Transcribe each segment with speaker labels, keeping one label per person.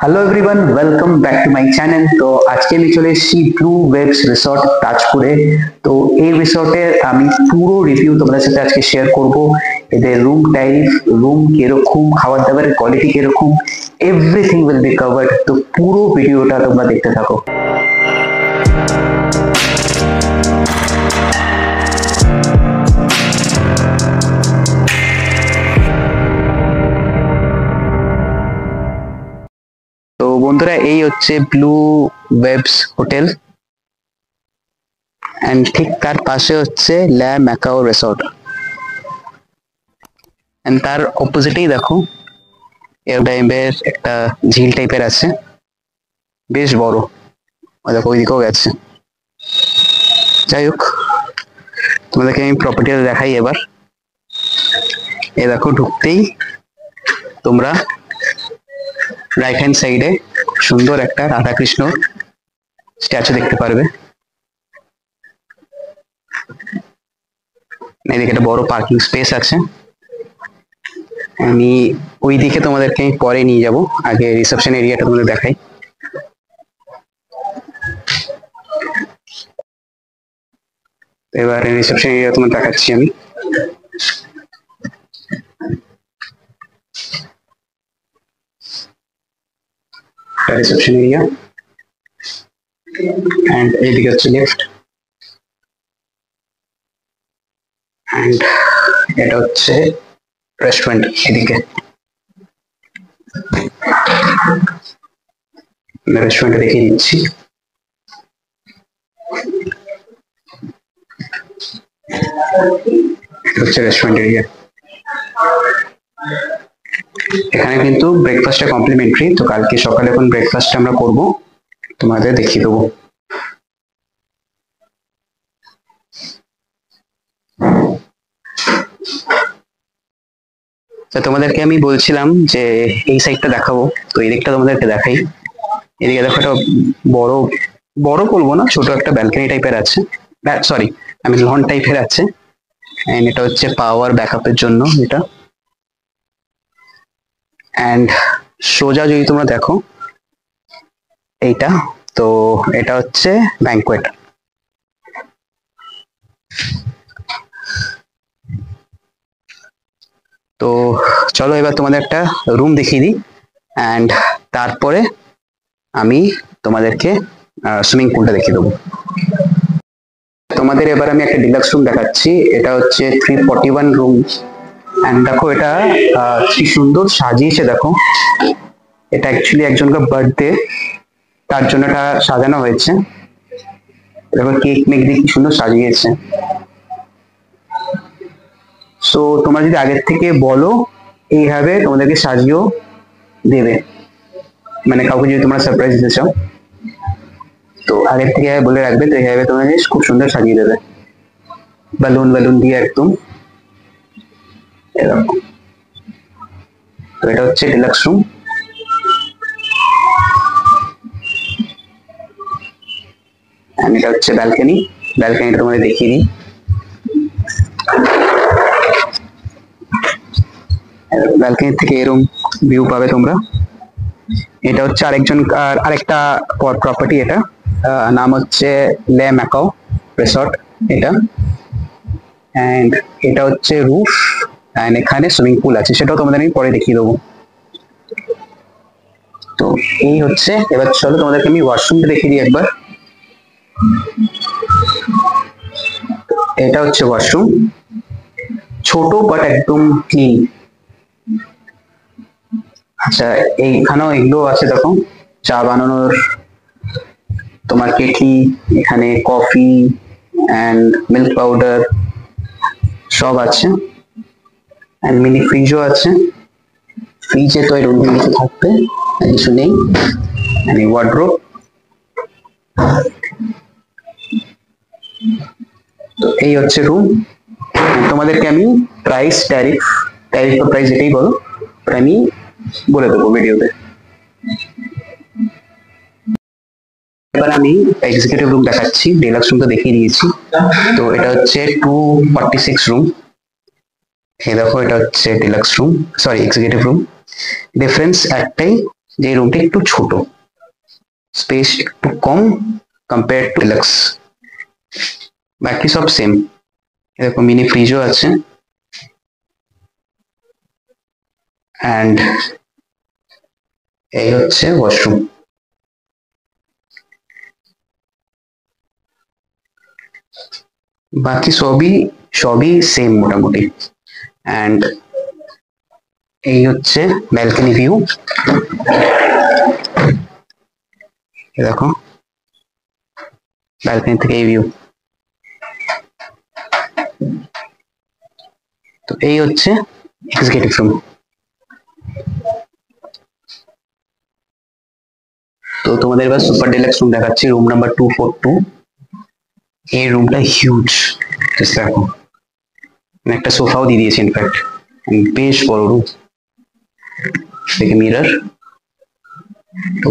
Speaker 1: Hello everyone, welcome back to my channel. তো আজকে আমি চলে এসেছি ব্লু ওয়েভস রিসর্ট তাজপুরে। তো এই রিসর্টের আমি পুরো রিভিউ তোমাদের সাথে আজকে শেয়ার করব। এদের রুম টাইপ, রুম কিরকম, খাবার দাবারের কোয়ালিটি কিরকম, এভরিথিং উইল বি কভার্ড। তো পুরো ভিডিওটা তোমরা দেখতে থাকো। তো বন্ধুরা, এই হচ্ছে ব্লু ওয়েভস হোটেল, এন্ড ঠিক তার পাশে হচ্ছে ল্যা ম্যাকাও রিসর্ট, এন্ড তার অপোজিটেই দেখো এর টাইপের একটা ঝিল টাইপের আছে, বেশ বড়। দেখো ওইদিকেও গেছে। যাই হোক, তোমাদেরকে আমি প্রপার্টিটা দেখাই এবার। এ দেখো, ঢুকতেই তোমরা রাইট হ্যান্ড সাইডে সুন্দর একটা রাধাকৃষ্ণ স্ট্যাচু দেখতে পারবে। এদিকে একটা বড় পার্কিং স্পেস আছে। আমি ওই দিকে তোমাদেরকে আমি পরে নিয়ে যাব, আগে রিসেপশন এরিয়াটা তোমাদের দেখাই। এবার রিসেপশন এরিয়া তোমাদের দেখাচ্ছি আমি। রিসেপশন এরিয়া, এন্ড এইদিকে হচ্ছে লিফট, এন্ড এটা হচ্ছে রেস্টুরেন্ট। এদিকে রেস্টুরেন্টে দেখিয়ে দিচ্ছি। হচ্ছে রেস্টুরেন্ট এরিয়া। এখানে কিন্তু ব্রেকফাস্টটা কমপ্লিমেন্টারি। তো কালকে সকালে এখন ব্রেকফাস্ট আমরা করব, তোমাদের দেখিয়ে দেবো। তোমাদেরকে আমি বলছিলাম যে এই সাইডটা দেখাবো, তো এই দিকটা তোমাদেরকে দেখাই। এদিকে দেখো, একটা বড় বড় বলবো না, ছোট একটা ব্যালকনি টাইপের আছে, সরি আমি লন টাইপের আছে। এন্ড এটা হচ্ছে পাওয়ার ব্যাকআপের জন্য এটা। এন্ড সোজা যদি তোমরা দেখো এইটা, তো এটা হচ্ছে ব্যাংকোয়েট। তো চলো এবার তোমাদের একটা রুম দেখিয়ে দিই, অ্যান্ড তারপরে আমি তোমাদেরকে সুইমিং পুলটা দেখিয়ে দেবো। তোমাদের এবার আমি একটা ডিলাক্স রুম দেখাচ্ছি। এটা হচ্ছে 341 রুম। অ্যান্ড দেখো এটা কি সুন্দর সাজিয়েছে। দেখো, এটা অ্যাকচুয়ালি একজনকার বার্থডে, তার জন্য এটা সাজানো হয়েছে। দেখো কেক মেক দিয়ে কি সুন্দর সাজিয়েছে। সো তোমরা যদি আগের থেকে বলো, এইভাবে তোমাদেরকে সাজিয়েও দেবে। মানে কাউকে যদি তোমরা সারপ্রাইজ দিতে চাও, তো আগের থেকে বলে রাখবে, তো এইভাবে তোমরা খুব সুন্দর সাজিয়ে দেবে বালুন বালুন দিয়ে একদম এরকম। তো এটা হচ্ছে ডিলাক্স রুম। এটা হচ্ছে ব্যালকনি। ব্যালকনিটা তোমাদের দেখিয়ে দিই। ব্যালকনি থেকে এরকম ভিউ পাবে তোমরা। এটা হচ্ছে আরেকটা প্রপার্টি। এটা নাম হচ্ছে ল্যা ম্যাকাও রিসর্ট এটা। এন্ড এটা হচ্ছে রুফ, এন্ড এখানে সুইমিং পুল আছে, সেটাও তোমাদের আমি পরে দেখিয়ে দেবো। তো এই হচ্ছে, এবার চলো তোমাদেরকে আমি ওয়াশরুমটা দেখিয়ে দিই একবার। এটা হচ্ছে ওয়াশরুম, ছোট বাট একদম ক্লিন। আচ্ছা, এইখানেও এগুলো আছে, দেখো চা বানানোর তোমার কেটলি, এখানে কফি এন্ড মিল্ক পাউডার সব আছে, এন্ড মিনি ফ্রিজও আছে। ফ্রিজে তো এরকম কিছু থাকবে, কিছু নেই। ওয়ার্ড্রোব। তো এই হচ্ছে রুম। তোমাদেরকে আমি ট্যারিফ বা প্রাইস এটাই বলো, আমি বলে দেবো ভিডিওতে। এবার আমি এক্সিকিউটিভ রুম দেখাচ্ছি। ডিলাক্স রুম তো দেখিয়ে দিয়েছি। তো এটা হচ্ছে 246 রুম। এই দেখো, এটা হচ্ছে deluxe room, sorry executive room. Difference একটাই, যে রুমটা একটু ছোট, স্পেস একটু কম কম্পেয়ার টু ডিলাক্স। বাকি সব সেম। এরকম মিনি ফ্রিজও আছে অ্যান্ড এই হচ্ছে ওয়াশরুম। বাকি সবই সবই সেম মোটামুটি। অ্যান্ড এই হচ্ছে ব্যালকনি ভিউ। দেখো ব্যালকনি থেকে এই ভিউ। তো এই হচ্ছে এক্সিকিউটিভ রুম। তো তোমাদের এবার সুপার ডিলাক্স রুম দেখাচ্ছি, রুম নাম্বার 242। এই রুমটা হিউজ, দেখো একটা সোফাও দিয়ে দিয়েছে ইনফ্যাক্ট, বেশ বড় রুম। দেখে মিরর,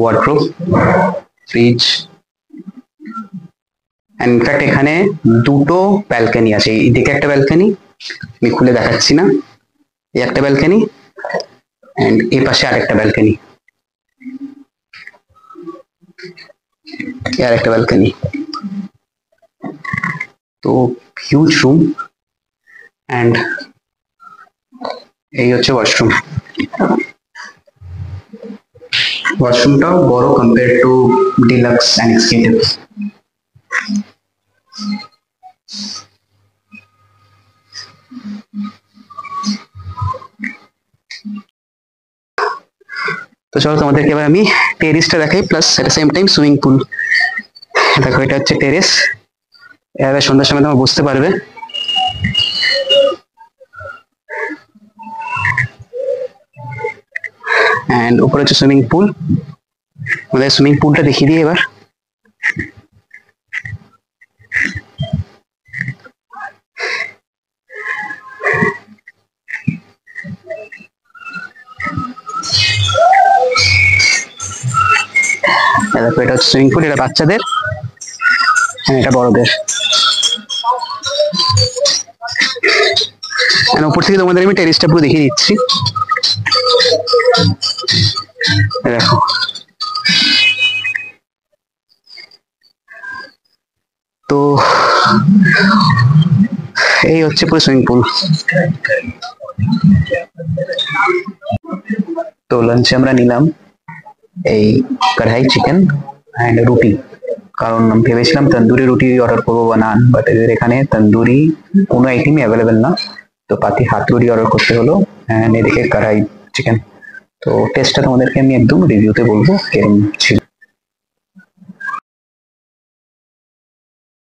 Speaker 1: ওয়ার্ডরোব, ফ্রিজ, ইনফ্যাক্ট এখানে দুটো ব্যালকনি আছে। এদিকে একটা ব্যালকনি, আমি খুলে দেখাচ্ছি না, এই একটা ব্যালকনি এন্ড এই পাশে আরেকটা ব্যালকনি, আর একটা ব্যালকনি। তো হিউজ রুম। এন্ড এই হচ্ছে ওয়াশরুম। ওয়াশরুমটাও বড় compare to deluxe and executive. তো চলো তোমাদেরকে এবার আমি টেরিসটা দেখাই, plus at the same time swimming pool. দেখো এটা হচ্ছে টেরেস, এভাবে সন্ধ্যার সময় তোমরা বুঝতে পারবে। এন্ড উপরে হচ্ছে সুইমিং পুল। আমাদের সুইমিং পুলটা দেখিয়ে দিই এবার। দেখো এটা হচ্ছে সুইমিং পুল, এটা বাচ্চাদের, এটা বড়দের। উপর থেকে তোমাদের আমি টেরিসটা পুরো দেখিয়ে দিচ্ছি। দেখো তো এই হচ্ছে পুরো সুইমিং পুল। তো লাঞ্চে আমরা নিলাম এই কড়াই চিকেন এন্ড রুটি, কারণ ভেবেছিলাম তন্দুরি রুটি অর্ডার করবো বা নান, বাট এদের এখানে তন্দুরি কোনো আইটেমই অ্যাভেলেবেল না, তো পাতি হাত রুটি অর্ডার করতে হলো। এন্ড এদিকে কড়াই চিকেন। তো টেস্টটা তোমাদেরকে আমি একদম রিভিউতে বলবো কেরম ছিল।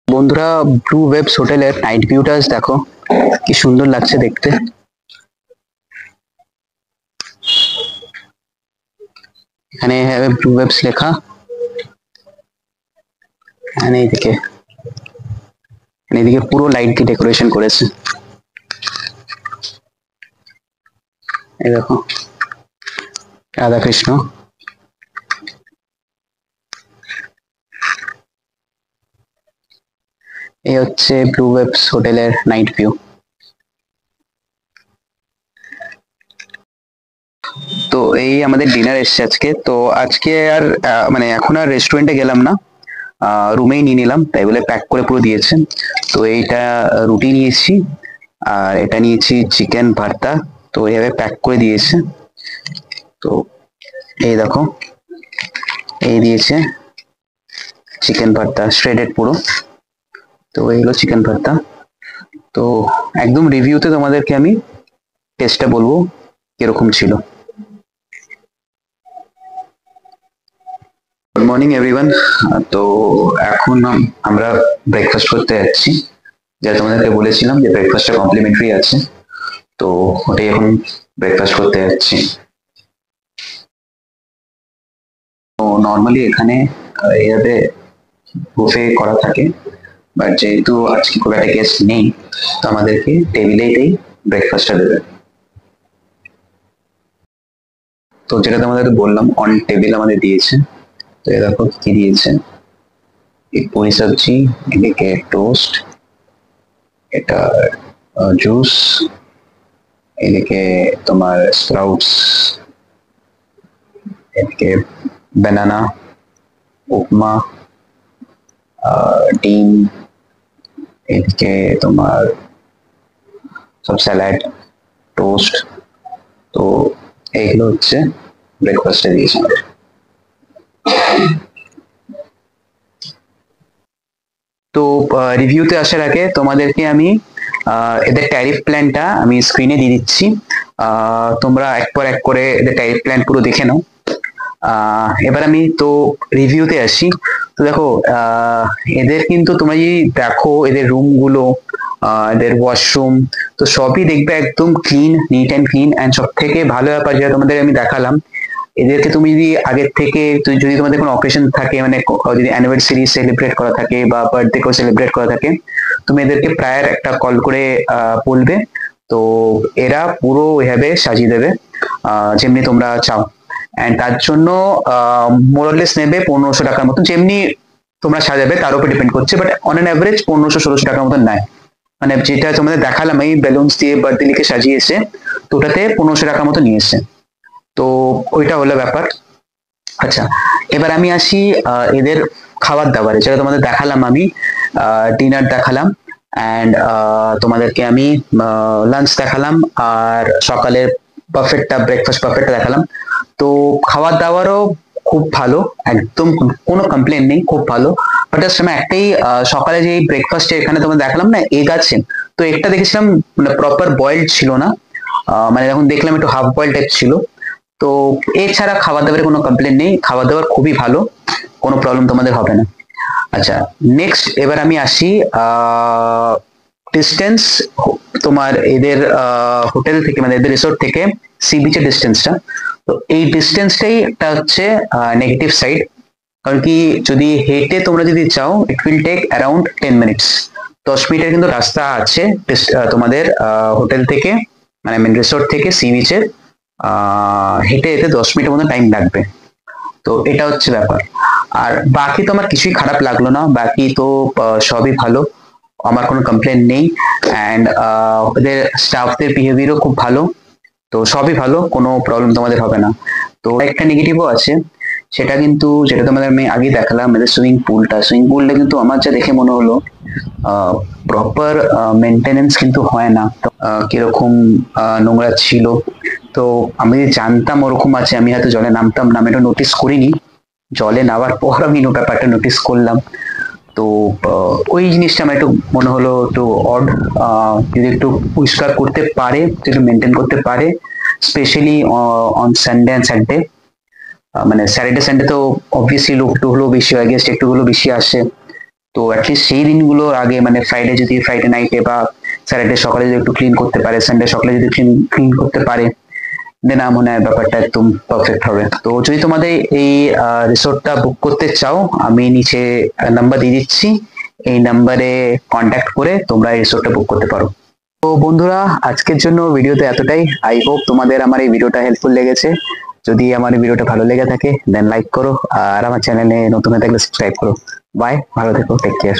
Speaker 1: বন্ধুরা ব্লু ওয়েবস হোটেলের নাইট ভিউটা দেখো কি সুন্দর লাগছে দেখতে। এখানে ব্লু ওয়েবস লেখা, এইদিকে এদিকে পুরো লাইট দিয়ে ডেকোরেশন করেছে। এই দেখো রাধা কৃষ্ণ। এই হচ্ছে ব্লু ওয়েবস হোটেলের নাইট ভিউ। তো এই আমাদের ডিনার এসছে আজকে। তো আজকে আর মানে এখন আর রেস্টুরেন্টে গেলাম না, রুমেই নিয়ে নিলাম, তাই বলে প্যাক করে পুরো দিয়েছে। তো এইটা রুটি নিয়েছি, আর এটা নিয়েছি চিকেন ভর্তা, তো এইভাবে প্যাক করে দিয়েছে। তো এই দেখো এই দিয়েছে চিকেন ভর্তা শ্রেডেড পুরো। তো এইগুলো চিকেন ভর্তা। তো একদম রিভিউতে তোমাদেরকে আমি টেস্টটা বলবো কিরকম ছিল। Good morning everyone. তো এখন আমরা ব্রেকফাস্ট করতে যাচ্ছি, যা তোমাদেরকে বলেছিলাম যে ব্রেকফাস্টটা কমপ্লিমেন্টারি আছে, তো ওটাই এখন ব্রেকফাস্ট করতে যাচ্ছি। তো নর্মালি এখানে এইভাবে বুফে করা থাকে, বাট যেহেতু আজকে খুব একটা গেস্ট নেই, তো আমাদেরকে টেবিলেই ব্রেকফাস্টটা দেবে। তো যেটা তোমাদের বললাম অন টেবিল আমাদের দিয়েছে। তো এ দেখো কি দিয়েছে, एक पूरी सब्जी, এদিকে টোস্ট, এটা জুস, এদিকে তোমার স্প্রাউটস, এদিকে ব্যানানা, উপমা, ডিম, এদিকে তোমার সব স্যালাড, টোস্ট। তো এইগুলো হচ্ছে ব্রেকফাস্টে দিয়েছে আমাদের। তো রিভিউতে আসার আগে তোমাদেরকে আমি এদের ট্যারিফ প্ল্যানটা আমি স্ক্রিনে দিয়ে দিচ্ছি। তোমরা এক পর এক করে এদের ট্যারিফ প্ল্যান পুরো দেখে নাও। এবার আমি তো রিভিউতে আসি। তো দেখো, এদের কিন্তু তোমরা যদি দেখো এদের রুমগুলো, এদের ওয়াশরুম, তো সবই দেখবে একদম clean, neat and clean. And সব থেকে ভালো ব্যাপার যেটা তোমাদের আমি দেখালাম, এদেরকে তুমি যদি আগের থেকে যদি তোমাদের কোনো অকেশন থাকে, মানে যদি অ্যানিভার্সারি সেলিব্রেট করা থাকে বা বার্থডে কেউ সেলিব্রেট করা থাকে, তুমি এদেরকে প্রায় একটা কল করে বলবে, তো এরা পুরো ওইভাবে সাজিয়ে দেবে যেমনি তোমরা চাও। অ্যান্ড তার জন্য মোরলেস নেবে 1500 টাকার মতো, যেমনি তোমরা সাজাবে তার উপর ডিপেন্ড করছে, বাট অন অ্যান অ্যাভারেজ 1500-1600 টাকার মতো নেয়। মানে যেটা তোমাদের দেখালাম এই বেলুনস দিয়ে বার্থডে লিখে সাজিয়েছে, তো ওটাতে 1500 টাকার মতো নিয়েছে। তো ওইটা হলো ব্যাপার। আচ্ছা, এবার আমি আসি এদের খাবার দাবারে, যেটা তোমাদের দেখালাম আমি, ডিনার দেখালাম, অ্যান্ড তোমাদেরকে আমি লাঞ্চ দেখালাম, আর সকালের বাফেটটা, ব্রেকফাস্ট বাফেটটা দেখালাম। তো খাবার দাবারও খুব ভালো, একদম কোনো কমপ্লেন নেই, খুব ভালো। বাট জাস্ট আমি একটাই, সকালে যে ব্রেকফাস্টে এখানে তোমাদের দেখালাম না এগ আছে, তো এগটা দেখেছিলাম মানে প্রপার বয়েলড ছিল না, মানে যখন দেখলাম একটু হাফ বয়েল টাইপ ছিল। তো এছাড়া খাবার দাবারের কোনো কমপ্লেন নেই, খাবার দাবার খুবই ভালো, কোনো প্রবলেম তোমাদের হবে না। আচ্ছা, নেক্সট এবার আমি আসি ডিস্টেন্স। তোমার এদের হোটেল থেকে, মানে এদের রিসোর্ট থেকে সি বিচের ডিস্টেন্সটা, তো এই ডিস্টেন্সটাই একটা হচ্ছে নেগেটিভ সাইড। কারণ কি, যদি হেঁটে তোমরা যদি চাও, it will take around 10 minutes. 10 মিনিটের কিন্তু রাস্তা আছে তোমাদের হোটেল থেকে, মানে মেন রিসোর্ট থেকে সি বিচের হেঁটে যেতে 10 মিনিটের মতো টাইম লাগবে। তো এটা হচ্ছে ব্যাপার। আর বাকি তো আমার কিছুই খারাপ লাগলো না, বাকি তো সবই ভালো, আমার কোনো কমপ্লেন নেই। অ্যান্ড ওদের স্টাফদের বিহেভিয়ারও খুব ভালো, তো সবই ভালো, কোনো প্রবলেম তোমাদের হবে না। তো একটা নেগেটিভও আছে, সেটা কিন্তু যেটা তোমাদের আমি আগে দেখালাম, এদের সুইমিং পুলটা কিন্তু আমার যা দেখে মনে হলো প্রপার মেনটেনেন্স কিন্তু হয় না। কিরকম নোংরা ছিল। তো আমি যদি জানতাম ওরকম আছে, আমি হয়তো জলে নামতাম না, আমি এটা নোটিস করিনি। জলে নামার পর আমি ব্যাপারটা নোটিস করলাম। তো ওই জিনিসটা আমার একটু মনে হলো একটু অড। যদি একটু পরিষ্কার করতে পারে, একটু মেনটেন করতে পারে, specially on Sunday and Saturday. মানে স্যাটারডে সানডে তো অবভিয়াসলি লোক একটু হলেও বেশি হয়, গেস্ট একটু হলেও বেশি আসে। তো অ্যাটলিস্ট সেই দিনগুলোর আগে, মানে ফ্রাইডে নাইটে বা স্যাটারডে সকালে যদি একটু ক্লিন করতে পারে, সানডে সকালে যদি ক্লিন করতে পারে, দেন আমার মনে হয় ব্যাপারটা একদম পারফেক্ট হবে। তো যদি তোমাদের এই রিসোর্টটা বুক করতে চাও, আমি নিচে নাম্বার দিয়ে দিচ্ছি, এই নাম্বারে কন্ট্যাক্ট করে তোমরা এই রিসোর্টটা বুক করতে পারো। তো বন্ধুরা, আজকের জন্য ভিডিওতে এতটাই। আই হোপ তোমাদের আমার এই ভিডিওটা হেল্পফুল লেগেছে। যদি আমার এই ভিডিওটা ভালো লেগে থাকে দেন লাইক করো, আর আমার চ্যানেলে নতুন হয়ে থাকলে সাবস্ক্রাইব করো। বাই, ভালো থেকো, টেক কেয়ার।